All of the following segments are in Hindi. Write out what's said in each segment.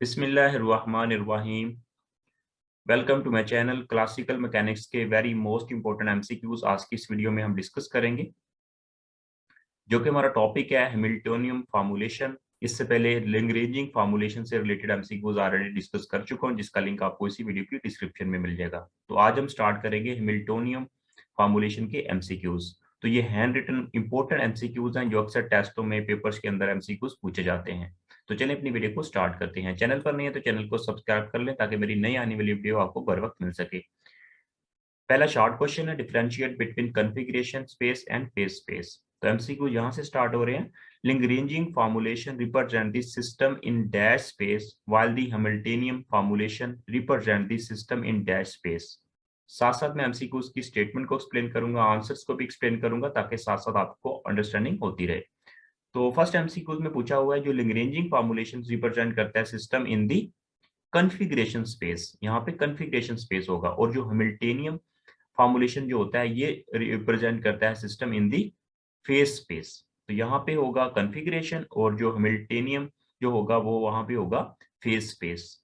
बिस्मिल्लाहिर्रहमानिर्रहीम। Welcome to my channel. Classical mechanics के वेरी मोस्ट इंपॉर्टेंट एमसीक्यूज आज की इस वीडियो में हम डिस्कस करेंगे, जो कि हमारा टॉपिक है हैमिल्टोनियन फॉर्मूलेशन। इससे पहले लैग्रेंजिंग फॉर्मूलेशन से रिलेटेड एमसीक्यूज ऑलरेडी डिस्कस कर चुका हूं, जिसका लिंक आपको इसी वीडियो की डिस्क्रिप्शन में मिल जाएगा। तो आज हम स्टार्ट करेंगे हैमिल्टोनियन फॉर्मूलेशन के एमसीक्यूज। तो ये हैंड रिटन इंपॉर्टेंट एमसीक्यूज हैं जो अक्सर टेस्टों में, पेपर्स के अंदर एमसीक्यूज पूछे जाते हैं। तो चलिए अपनी वीडियो को स्टार्ट करते हैं। चैनल पर नहीं है तो चैनल को सब्सक्राइब कर लें ताकि मेरी नई आने वाली वीडियो आपको बर वक्त मिल सके। पहला शॉर्ट क्वेश्चन है, differentiate between configuration space and phase space. तो एमसीक्यू यहां से स्टार्ट हो रहे हैं। Lagrangian formulation represent the system in dash space while the Hamiltonian formulation represent the system in dash space. साथ साथ मैं एमसीक्यूज की स्टेटमेंट को एक्सप्लेन करूंगा, आंसर्स को भी एक्सप्लेन करूंगा, ताकि साथ साथ आपको अंडरस्टैंडिंग होती रहे। तो फर्स्ट एमसीक्यूज में पूछा हुआ है, जो लैग्रेंजिंग फॉर्मूलेशन रिप्रेजेंट करता है system in the configuration space. यहाँ पे कॉन्फ़िगरेशन स्पेस होगा, और जो हैमिल्टोनियन फॉर्मूलेशन जो होता है ये रिप्रेजेंट करता है system in the phase space. तो यहाँ पे होगा कॉन्फ़िगरेशन, और जो हैमिल्टोनियन जो होगा वो वहां पे होगा फेज स्पेस।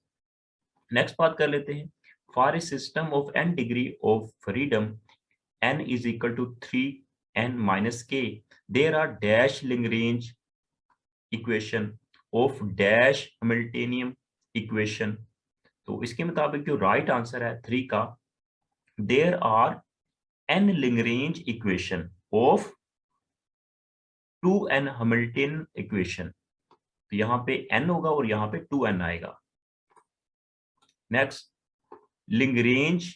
नेक्स्ट बात कर लेते हैं, for a system of n degree of freedom n is equal to 3n minus k, there are dash Lagrange equation of dash Hamiltonian equation. तो इसके मुताबिक जो राइट आंसर है 3 का, there are n Lagrange equation of 2n Hamilton equation. तो यहाँ पे n होगा और यहाँ पे 2n आएगा। Next, Lagrange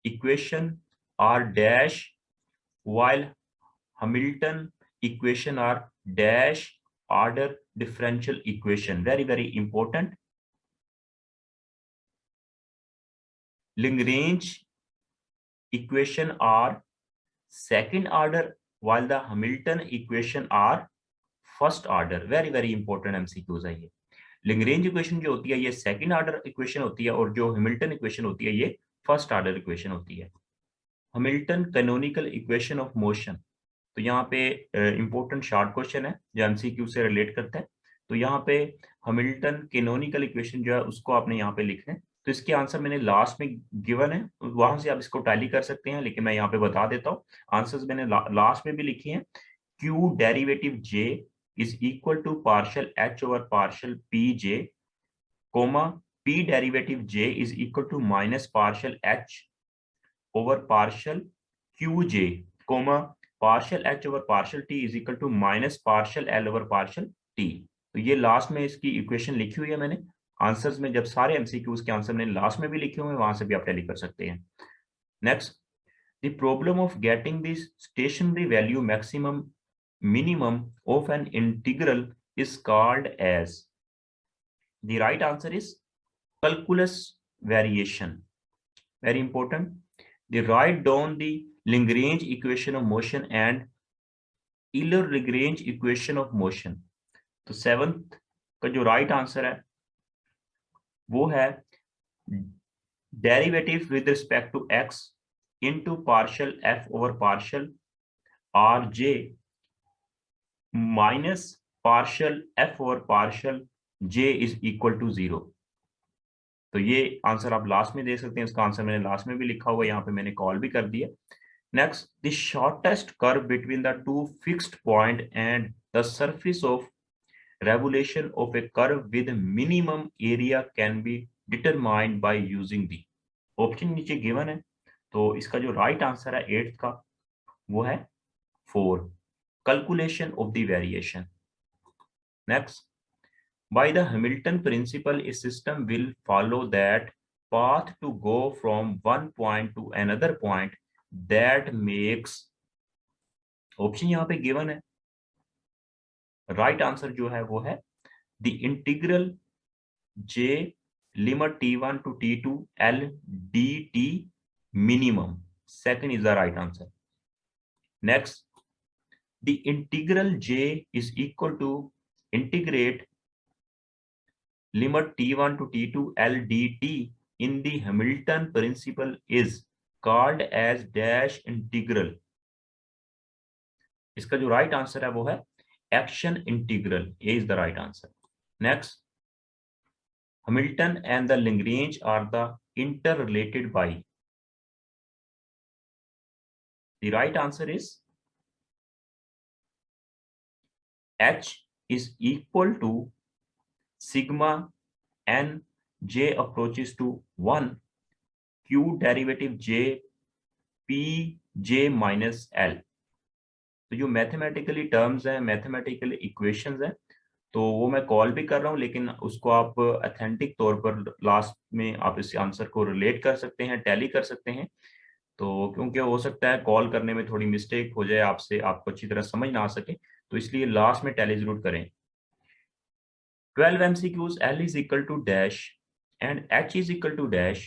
equation are dash while Hamilton equation are dash order differential equation. Very important. Lagrange equation are second order while the Hamilton equation are first order. Very important MCQs है ये। लैग्रेंज इक्वेशन जो होती है ये सेकंड ऑर्डर इक्वेशन होती है, और जो हैमिल्टन इक्वेशन होती है ये फर्स्ट ऑर्डर इक्वेशन होती है। Hamilton canonical equation of motion. तो यहाँ पे इंपॉर्टेंट शॉर्ट क्वेश्चन है जो एमसीक्यू से रिलेट करता है। तो यहाँ पे हैमिल्टन कैनोनिकल इक्वेशन जो है उसको आपने यहाँ पे लिखना है। तो इसके आंसर मैंने लास्ट में गिवन है, वहां से आप इसको टैली कर सकते हैं, लेकिन मैं यहाँ पे बता देता हूँ। आंसर्स मैंने लास्ट में भी लिखे हैं। Q derivative j is equal to partial h over partial p j, comma p derivative j is equal to minus partial h over partial q j, comma partial h over partial t is equal to minus partial l over partial t. तो ये लास्ट में इसकी इक्वेशन लिखी हुई है मैंने। आंसर्स में जब सारे एमसीक्यूज के आंसर मैंने लास्ट में भी लिखे हुए हैं, वहां से भी आप टैली कर सकते हैं। Next, the problem of getting this stationary value maximum minimum of an integral is called as. The right answer is calculus variation. Very important. They write down the Lagrange equation of motion and Euler-Lagrange equation of motion. तो सेवंथ का जो राइट आंसर है वो है derivative with respect to x into partial f over partial r j minus partial f over partial j is equal to 0। तो ये आंसर आप लास्ट में दे सकते हैं। इसका आंसर मैंने लास्ट में भी लिखा हुआ है, यहाँ पे मैंने कॉल भी कर दिया। Next, the shortest curve between the two fixed point and the surface of revolution of a curve with minimum area can be determined by using the option नीचे given है। तो इसका जो राइट आंसर है 8th का वो है 4, calculation of the variation। Next, by the Hamilton principle, a system will follow that path to go from one point to another point that makes, option यहाँ पे गिवन है। राइट आंसर जो है वो है the integral j limit t1 to t2 l dt minimum. Second is the right answer. Next, the integral j is equal to integrate limit t1 to t2 l dt in the Hamilton principle is called as dash integral। इसका जो राइट आंसर है वो है action integral. A is the right answer. Next, Hamilton and the Lagrange are the interrelated by. The right answer is H is equal to sigma n j approaches to 1 q derivative j p j minus l. तो जो मैथमेटिकली टर्म्स हैं, मैथमेटिकल इक्वेशंस हैं, तो वो मैं कॉल भी कर रहा हूँ, लेकिन उसको आप अथेंटिक तौर पर लास्ट में आप इस आंसर को रिलेट कर सकते हैं, टैली कर सकते हैं। तो क्योंकि हो सकता है कॉल करने में थोड़ी मिस्टेक हो जाए, आपसे आपको अच्छी तरह समझ ना आ सके, तो इसलिए लास्ट में टैली जरूर करें। 12 MCQs, L is equal to dash and H is equal to dash.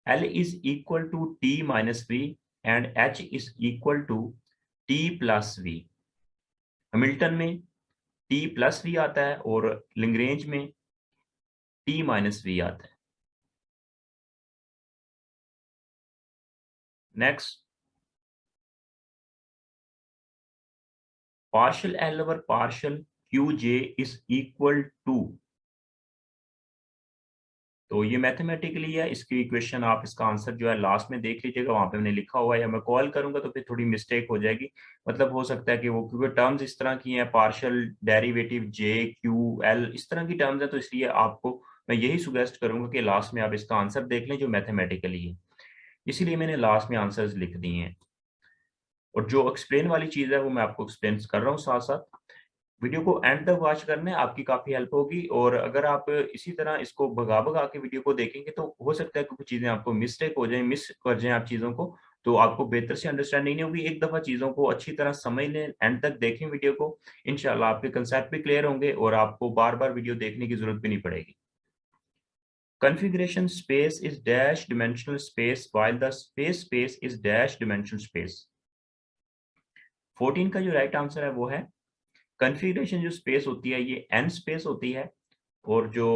L is equal to T minus V and H is equal to T plus V. Hamilton में T plus V आता है और लैग्रेंज में T minus V आता है। Next, partial L over partial QJ is equal to, तो ये मैथमेटिकली है, इसकी इक्वेशन आप इसका आंसर जो है लास्ट में देख लीजिएगा, वहां पे मैंने लिखा हुआ है, या मैं कॉल करूंगा तो फिर थोड़ी मिस्टेक हो जाएगी। मतलब हो सकता है कि वो, क्योंकि टर्म्स इस तरह की हैं, पार्शियल डेरिवेटिव जे क्यू एल इस तरह की टर्म्स है, तो इसलिए आपको मैं यही सुगेस्ट करूंगा कि लास्ट में आप इसका आंसर देख लें जो मैथमेटिकली है, इसीलिए मैंने लास्ट में आंसर्स लिख दिए हैं। और जो एक्सप्लेन वाली चीज है वो मैं आपको एक्सप्लेन कर रहा हूँ साथ साथ। वीडियो को एंड तक वॉच करने आपकी काफी हेल्प होगी, और अगर आप इसी तरह इसको भगा भगा के वीडियो को देखेंगे तो हो सकता है कि कुछ चीजें आपको मिस्टेक हो जाए, मिस कर जाएं आप चीजों को, तो आपको बेहतर से अंडरस्टैंडिंग नहीं होगी। एक दफा चीजों को अच्छी तरह समझ लें, एंड तक देखें वीडियो को, इंशाल्लाह आपके कंसेप्ट भी क्लियर होंगे और आपको बार बार वीडियो देखने की जरूरत भी नहीं पड़ेगी। Configuration space is dash dimensional space while the space is dash dimensional space. 14 का जो राइट आंसर है वो है, कॉन्फ़िगरेशन जो स्पेस होती है ये n स्पेस होती है, और जो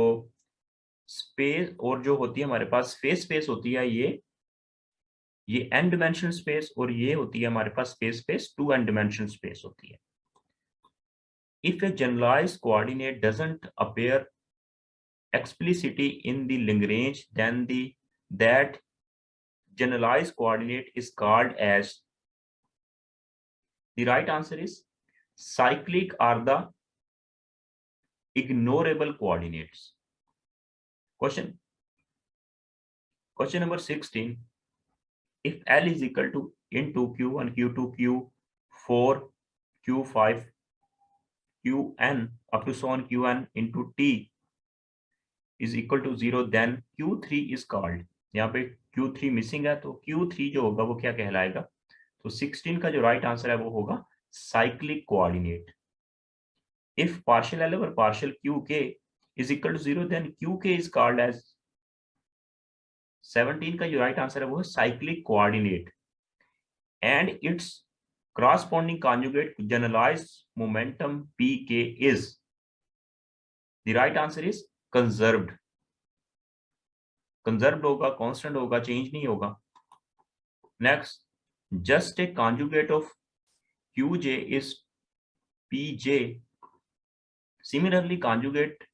स्पेस और जो होती है हमारे पास फेस स्पेस होती है ये n डिमेंशनल स्पेस, और ये होती है हमारे पास space space 2n dimensional space होती है। If a generalised coordinate doesn't appear explicitly in the Lagrange, then that generalized coordinate is called as, the right answer is cyclic are the ignorable coordinates. Question number 16. If L is equal to into Q1, Q2, Q4, Q5, Qn up to so on Qn into T is equal to 0, then Q3 is called, यहाँ पे Q3 मिसिंग है, तो Q3 जो होगा वो क्या कहलाएगा? तो 16 का जो राइट आंसर है वो होगा cyclic coordinate. If partial L over partial QK is equal to 0, then QK is called as, 17 का जो राइट आंसर है वो है cyclic coordinate, and it's corresponding conjugate generalized momentum PK is, the right answer is conserved. Conserved होगा, कांस्टेंट होगा, चेंज नहीं होगा। Next, just a conjugate of QJ is PJ, similarly conjugate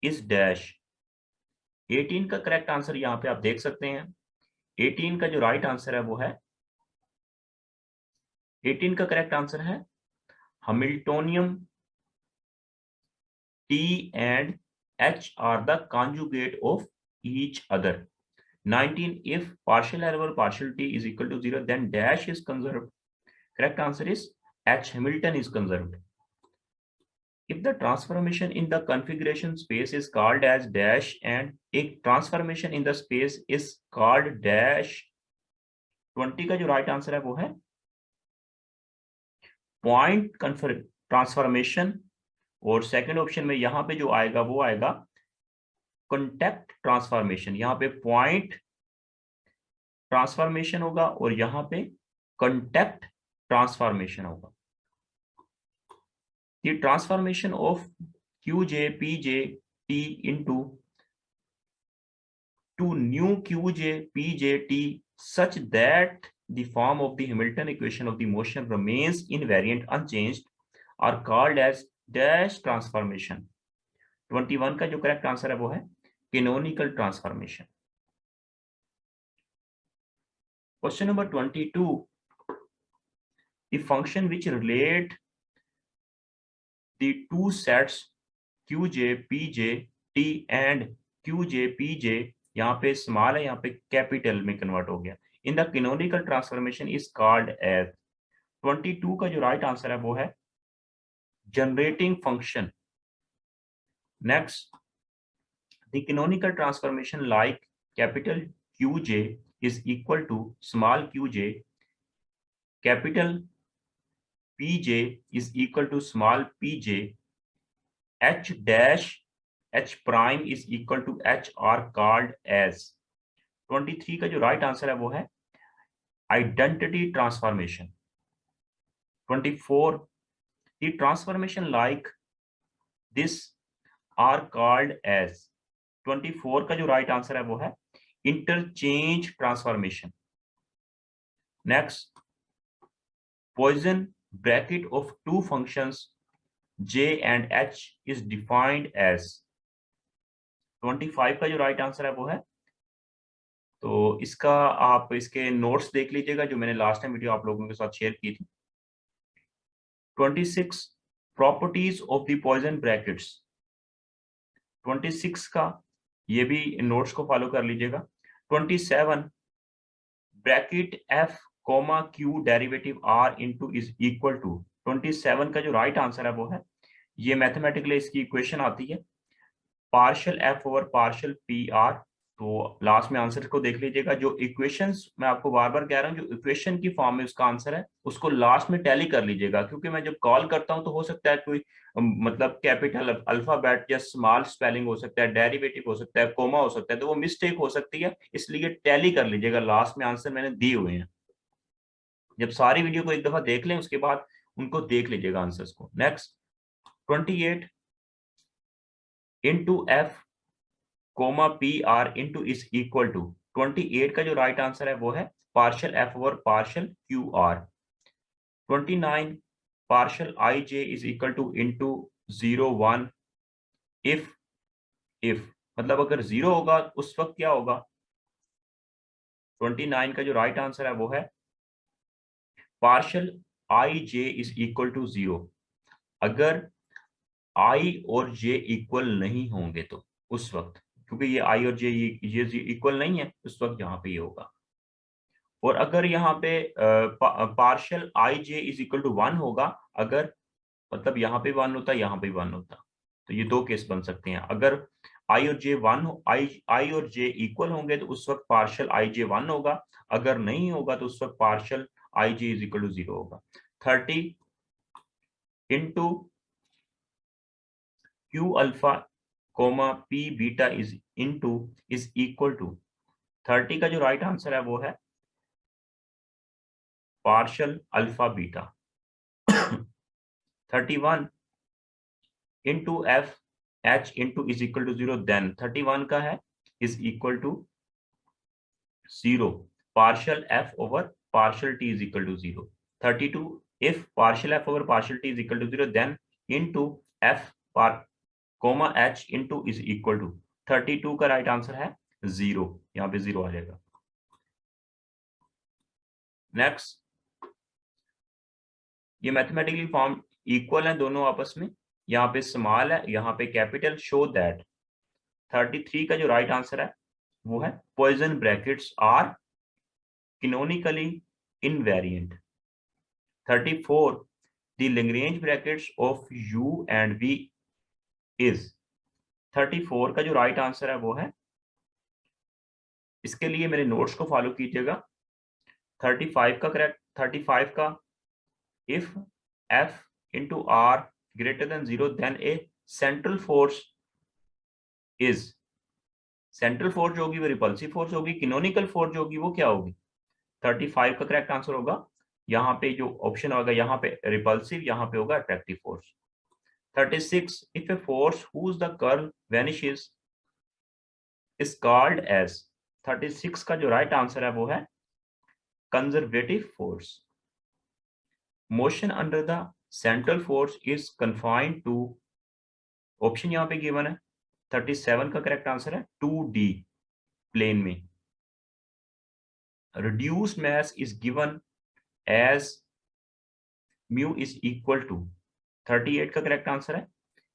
is dash. 18 का करेक्ट आंसर यहां पे आप देख सकते हैं, 18 का जो राइट आंसर है वो है, 18 का करेक्ट आंसर है हैमिल्टोनियम T and H are the conjugate of each other. 19, if partial L over partial T is equal to 0, then dash is conserved. Correct answer is H Hamilton is conserved. If the transformation in the configuration space is called as dash and a transformation in the space is called dash, 20 का जो राइट आंसर है वो है पॉइंट ट्रांसफॉर्मेशन, और सेकंड ऑप्शन में यहां पे जो आएगा वो आएगा कॉन्टैक्ट ट्रांसफॉर्मेशन। यहां पे पॉइंट ट्रांसफॉर्मेशन होगा और यहां पे कॉन्टैक्ट ट्रांसफॉर्मेशन होगा। The transformation of QJ PJ T into to new QJ PJ T such that the form of the Hamilton equation of the motion remains invariant unchanged are called as dash transformation. 21 का जो करेक्ट आंसर है वो है canonical transformation. Question number 22. The function which relate the two sets qj, pj, t and qj, pj, यहाँ पे स्मॉल है, यहाँ पे कैपिटल में कन्वर्ट हो गया, in the canonical transformation is called as. 22 का जो राइट आंसर है वो है generating function. Next, the canonical transformation like capital qj is equal to small qj, capital pj is equal to small pj, h dash h prime is equal to h are called as. 23 का जो राइट आंसर है वो है identity transformation. 24, the transformation like this are called as. 24 का जो राइट आंसर है वो है interchange transformation. Next, Poisson bracket of two functions j and h is defined as. 25 का जो राइट आंसर है वो है, तो इसका आप इसके नोट्स देख लीजिएगा जो मैंने लास्ट टाइम वीडियो आप लोगों के साथ शेयर की थी. 26, properties of the Poisson brackets. 26 का ये भी नोट्स को फॉलो कर लीजिएगा. 27, bracket f comma q derivative r into is equal to. 27 का जो राइट आंसर है वो है, ये मैथमेटिकली इसकी इक्वेशन आती है partial f over partial P R. तो लास्ट में आंसर को देख लीजिएगा. जो इक्वेशंस मैं आपको बार बार कह रहा हूँ, जो इक्वेशन की फॉर्म में उसका आंसर है उसको लास्ट में टैली कर लीजिएगा, क्योंकि मैं जब कॉल करता हूँ तो हो सकता है कोई मतलब कैपिटल अल्फाबेट या स्मॉल स्पेलिंग हो सकता है, डेरिवेटिव हो सकता है, कोमा हो सकता है, तो वो मिस्टेक हो सकती है, इसलिए टैली कर लीजिएगा. लास्ट में आंसर मैंने दिए हुए हैं. जब सारी वीडियो को एक दफा देख लें उसके बाद उनको देख लीजिएगा आंसर्स को. Next, 28 into f comma p r into is equal to. 28 का जो राइट आंसर है वो है partial f over partial q r. 29, partial i j is equal to into 0 1 if मतलब अगर 0 होगा उस वक्त क्या होगा. 29 का जो राइट आंसर है वो है partial i j is equal to 0. अगर आई और जे इक्वल नहीं होंगे तो उस वक्त, क्योंकि ये आई और जे ये इक्वल नहीं है, उस वक्त यहाँ पे ये होगा. और अगर यहाँ पे partial i j is equal to 1 होगा, अगर मतलब यहाँ पे 1 होता, यहाँ पे 1 होता, तो ये दो केस बन सकते हैं. अगर आई और जे 1 आई और जे इक्वल होंगे तो उस वक्त पार्शियल आई जे 1 होगा, अगर नहीं होगा तो उस वक्त partial i j is equal to 0 होगा. 30 into q alpha comma p beta is equal to. 30 का जो राइट आंसर है वो है partial alpha beta. 31 into f h into is equal to 0, then 31 का है is equal to 0 partial f over partial t is equal to 0. 32, if partial f over partial t is equal to 0 then into f comma h into is equal to. 32 का राइट आंसर है 0, यहाँ पे 0 आ जाएगा. नेक्स्ट, ये मैथमेटिकली फॉर्म इक्वल है दोनों आपस में, यहाँ पे स्मॉल है, यहाँ पे कैपिटल. शो दैट 33 का जो राइट आंसर है वो है Poisson brackets are canonically invariant. 34, the Lagrange brackets of u and v is. 34 का जो राइट आंसर है वो है, इसके लिए मेरे नोट्स को फॉलो कीजिएगा. 35 का करेक्ट, 35 का if f into r greater than 0 then a central force is. Central force जो होगी वो रिपल्सिव फोर्स होगी, कैनोनिकल फोर्स जो होगी वो क्या होगी. 35 का करेक्ट आंसर होगा, यहाँ पे जो ऑप्शन होगा यहाँ पे रिपल्सिव, यहाँ पे होगा attractive force. 36, if a force whose the curl vanishes is called as. 36 का जो राइट आंसर है वो है conservative force. Motion under the central force is confined to, option यहाँ पे गिवन है, 37 का करेक्ट आंसर है 2D प्लेन में. Reduced mass is given as mu is equal to, 38 का करेक्ट आंसर है.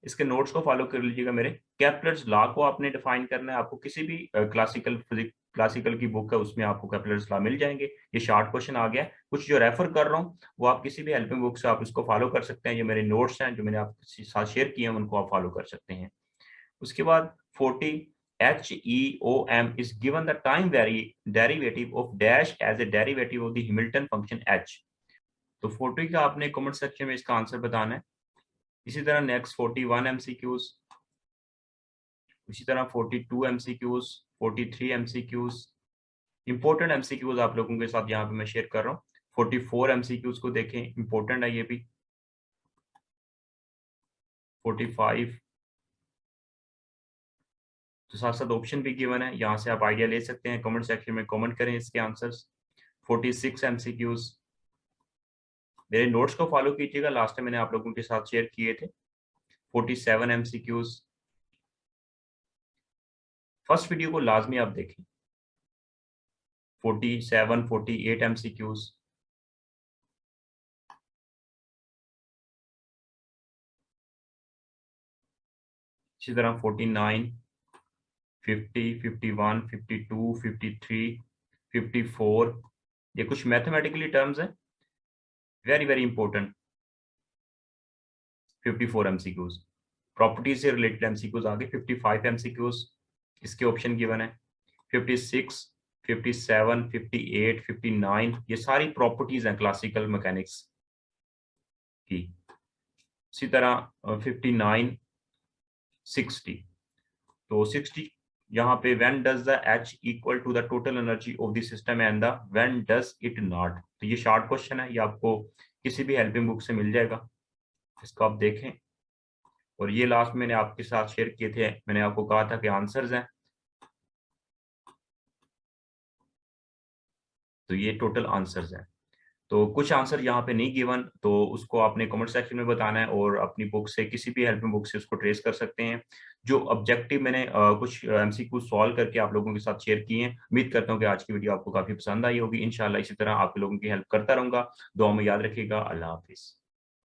इसके नोट्स को फॉलो कर लीजिएगा मेरे. केपलर्स लॉ को आपने डिफाइन करना है. आपको किसी भी क्लासिकल की बुक है उसमें आपको केपलर्स लॉ मिल जाएंगे. ये शॉर्ट क्वेश्चन आ गया. कुछ जो रेफर कर रहा हूँ वो आप किसी भी हेल्पिंग बुक से आप इसको फॉलो कर सकते हैं. ये मेरे नोट्स हैं जो मैंने आपके साथ शेयर किए हैं, उनको आप फॉलो कर सकते हैं. उसके बाद 40 HEOM is given the time derivative of dash as a derivative of the Hamilton function h. तो 40 का आपने कमेंट सेक्शन में इसका आंसर बताना है. इसी तरह नेक्स्ट 41 MCQs, इसी तरह 42 MCQs, 43 MCQs. इंपॉर्टेंट MCQs आप लोगों के साथ यहाँ पे मैं शेयर कर रहा हूँ. 44 MCQs को देखें, इंपॉर्टेंट है ये भी. 45, तो साथ साथ ऑप्शन भी गिवन है, यहाँ से आप आइडिया ले सकते हैं. कमेंट सेक्शन में कमेंट करें इसके आंसर्स. 46 MCQs. मेरे नोट्स को फॉलो कीजिएगा, लास्ट टाइम मैंने आप लोगों के साथ शेयर किए थे. 47 MCQs. फर्स्ट वीडियो को लाजमी आप देखें. 47, 48 MCQs. इसी तरह 49, 50, 51, 52, 53, 54. ये कुछ मैथमेटिकली टर्म्स हैं, very very important. 54 MCQs. Property से रिलेटेड MCQs आगे. 55 MCQs, इसके ऑप्शन गिवन है. 56, 57, 58, 59, ये सारी प्रॉपर्टीज हैं क्लासिकल मैकेनिक्स की. इसी तरह 59, 60. तो 60 यहाँ पे when does the H equal to the total energy of the system and the when does it not. तो ये शॉर्ट क्वेश्चन है, ये आपको किसी भी हेल्पिंग बुक से मिल जाएगा. इसको आप देखें. और ये लास्ट मैंने आपके साथ शेयर किए थे, मैंने आपको कहा था कि आंसर्स हैं. तो ये टोटल आंसर्स हैं. तो कुछ आंसर यहाँ पे नहीं गिवन, तो उसको आपने कमेंट सेक्शन में बताना है और अपनी बुक से, किसी भी हेल्पिंग बुक से उसको ट्रेस कर सकते हैं. जो ऑब्जेक्टिव मैंने कुछ MCQ सॉल्व करके आप लोगों के साथ शेयर किए हैं. उम्मीद करता हूँ कि आज की वीडियो आपको काफी पसंद आई होगी. इंशाल्लाह इसी तरह आप लोगों की हेल्प करता रहूंगा. दुआ में याद रखिएगा. अल्लाह हाफिज.